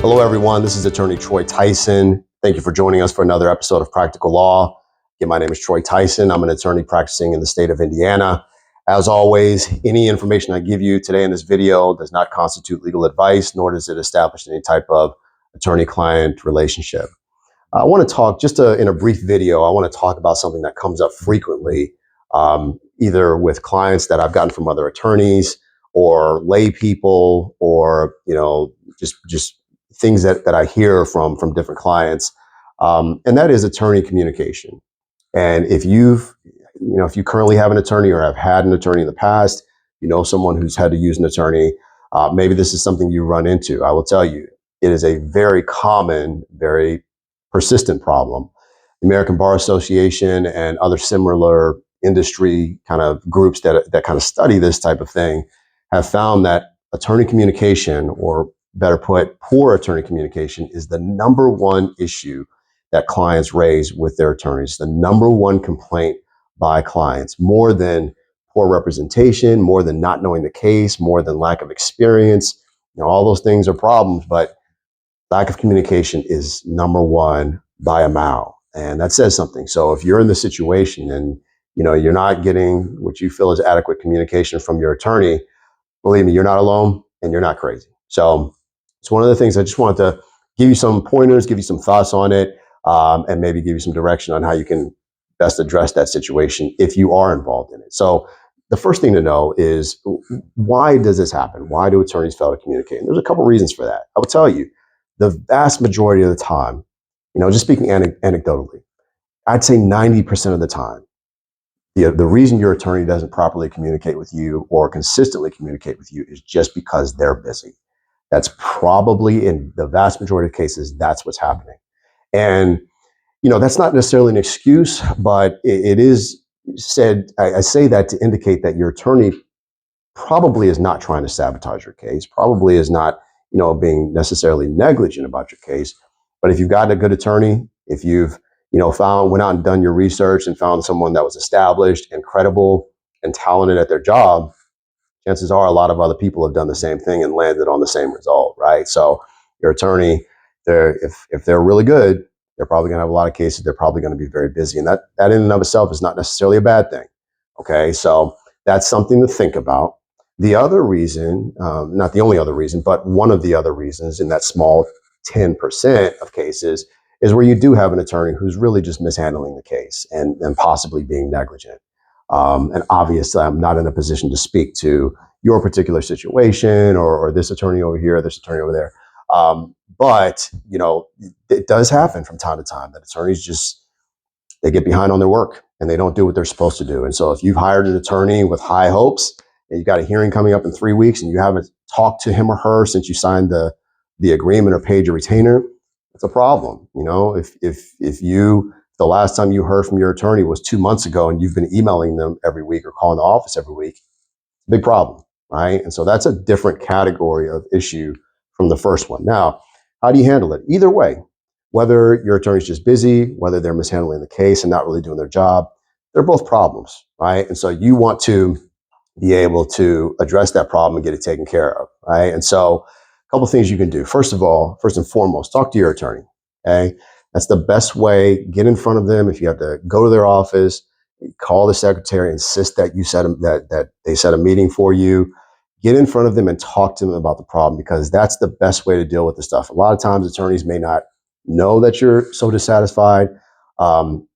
Hello, everyone. This is attorney Troy Tyson. Thank you for joining us for another episode of Practical Law. Again, my name is Troy Tyson. I'm an attorney practicing in the state of Indiana. As always, any information I give you today in this video does not constitute legal advice, nor does it establish any type of attorney-client relationship. I want to talk in a brief video. I want to talk about something that comes up frequently, either with clients that I've gotten from other attorneys or lay people, or just things that I hear from different clients, and that is attorney communication. And if you currently have an attorney or have had an attorney in the past, someone who's had to use an attorney, maybe this is something you run into. I will tell you, it is a very common, very persistent problem. The American Bar Association and other similar industry kind of groups that kind of study this type of thing have found that attorney communication, or better put, poor attorney communication, is the number one issue that clients raise with their attorneys, the number one complaint by clients, more than poor representation, more than not knowing the case, more than lack of experience. All those things are problems, but lack of communication is number one by a mile. And that says something. So if you're in this situation and you're not getting what you feel is adequate communication from your attorney, believe me, you're not alone and you're not crazy. So it's one of the things I just wanted to give you some pointers, give you some thoughts on it, and maybe give you some direction on how you can best address that situation if you are involved in it. So the first thing to know is, why does this happen? Why do attorneys fail to communicate? And there's a couple reasons for that. I will tell you, the vast majority of the time, just speaking anecdotally, I'd say 90% of the time, the reason your attorney doesn't properly communicate with you or consistently communicate with you is just because they're busy. That's probably, in the vast majority of cases, that's what's happening. And, that's not necessarily an excuse, but it is said, I say that to indicate that your attorney probably is not trying to sabotage your case, probably is not, being necessarily negligent about your case. But if you've got a good attorney, if you've, went out and done your research and found someone that was established and credible and talented at their job, chances are a lot of other people have done the same thing and landed on the same result, right? So your attorney, if they're really good, they're probably going to have a lot of cases. They're probably going to be very busy, and that in and of itself is not necessarily a bad thing. Okay, so that's something to think about. The other reason, not the only other reason, but one of the other reasons in that small 10% of cases, is where you do have an attorney who's really just mishandling the case and possibly being negligent. And obviously, I'm not in a position to speak to your particular situation or this attorney over here, this attorney over there. But it does happen from time to time that attorneys they get behind on their work and they don't do what they're supposed to do. And so if you've hired an attorney with high hopes and you've got a hearing coming up in 3 weeks and you haven't talked to him or her since you signed the agreement or paid your retainer, it's a problem. If the last time you heard from your attorney was 2 months ago and you've been emailing them every week or calling the office every week, it's a big problem, right? And so that's a different category of issue from the first one. Now, how do you handle it? Either way, whether your attorney's just busy, whether they're mishandling the case and not really doing their job, they're both problems, right? And so you want to be able to address that problem and get it taken care of, right? And so a couple things you can do. First and foremost, talk to your attorney, okay? That's the best way. Get in front of them. If you have to go to their office, call the secretary, insist that that they set a meeting for you. Get in front of them and talk to them about the problem, because that's the best way to deal with the stuff. A lot of times attorneys may not know that you're so dissatisfied.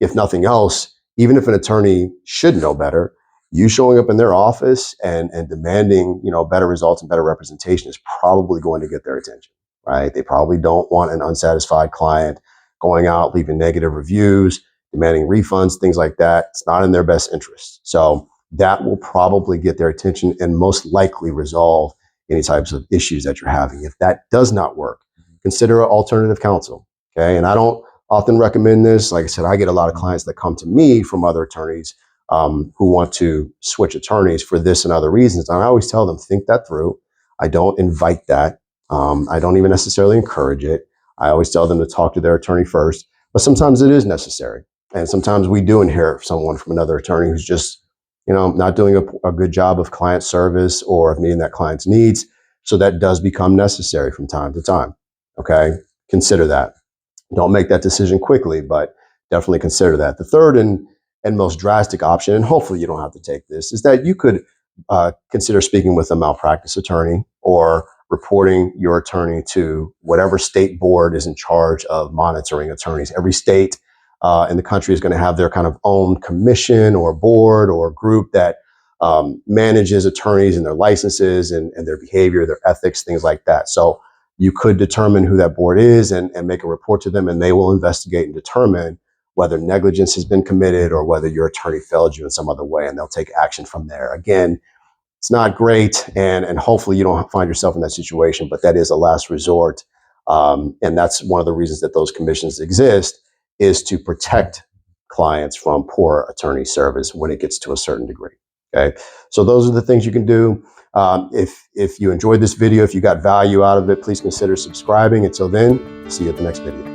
If nothing else, even if an attorney should know better, you showing up in their office and demanding, better results and better representation is probably going to get their attention, right? They probably don't want an unsatisfied client going out, leaving negative reviews, demanding refunds, things like that. It's not in their best interest. So that will probably get their attention and most likely resolve any types of issues that you're having. If that does not work, consider alternative counsel, okay? And I don't often recommend this. Like I said, I get a lot of clients that come to me from other attorneys who want to switch attorneys for this and other reasons. And I always tell them, think that through. I don't invite that. I don't even necessarily encourage it. I always tell them to talk to their attorney first, but sometimes it is necessary. And sometimes we do inherit someone from another attorney who's just, not doing a good job of client service or of meeting that client's needs. So that does become necessary from time to time. Okay, consider that. Don't make that decision quickly, but definitely consider that. The third and most drastic option, and hopefully you don't have to take this, is that you could consider speaking with a malpractice attorney or reporting your attorney to whatever state board is in charge of monitoring attorneys. Every state in the country is going to have their kind of own commission or board or group that manages attorneys and their licenses and their behavior, their ethics, things like that. So you could determine who that board is and make a report to them, and they will investigate and determine whether negligence has been committed or whether your attorney failed you in some other way, and they'll take action from there. Again, it's not great, and hopefully you don't find yourself in that situation, but that is a last resort. And that's one of the reasons that those commissions exist, is to protect clients from poor attorney service when it gets to a certain degree. Okay, so those are the things you can do. If you enjoyed this video, if you got value out of it, please consider subscribing. Until then, see you at the next video.